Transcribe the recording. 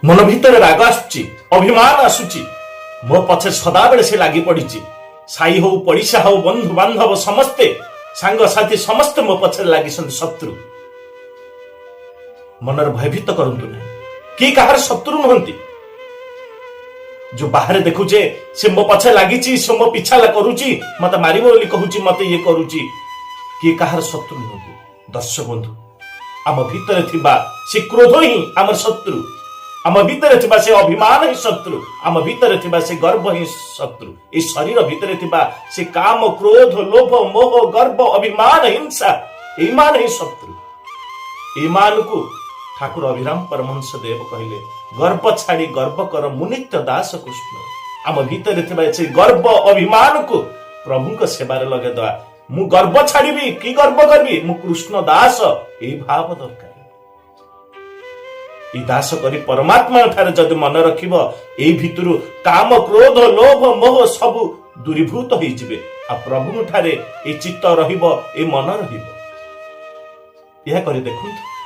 मन भितर राग आसुची अभिमान आसुची मो पछे सदाबेले से लागी पड़ी साई हो पड़िशा हो बंधु बांधव समस्ते सांग साथी समस्ते मो पछे लागी शत्रु मनर भयभीत करंतु नहीं कि कहार शत्रु नहंती जो बाहर देखुचे से मो पछे लागी से मो पिछा करूची मत मारिबो बोली कहूची मत ये करूची कि कहार शत्रु नहंती। दर्शक बंधु आम भितर थिबा से क्रोध ही आम शत्रु आम भितर थिबा से अभिमान ही शत्रु आम भितर थिबा से गर्व ही शत्रु ए शरीर भितर थिबा से काम क्रोध लोभ मोह गर्व अभिमान हिंसा ईमान ही शत्रु। ईमान को ठाकुर अभिराम परमहंस देव कहले गर्व छाड़ी गर्व कर मुनित्य दास कृष्ण। आम भितर थिबा से गर्व अभिमान को प्रभु को सेवार लगे दवा मु गर्व छाड़ी कि गर्व करबी मु कृष्ण दास ए भाव दरकार। ई दास करी परमात्मा ठारे जदि मन रखिब ए भितरु काम क्रोध लोभ मोह सब दूरीभूत होई जिवे आ प्रभु ठारे ए चित्त रहिब ए मन रहिब। यह करी देखुंतु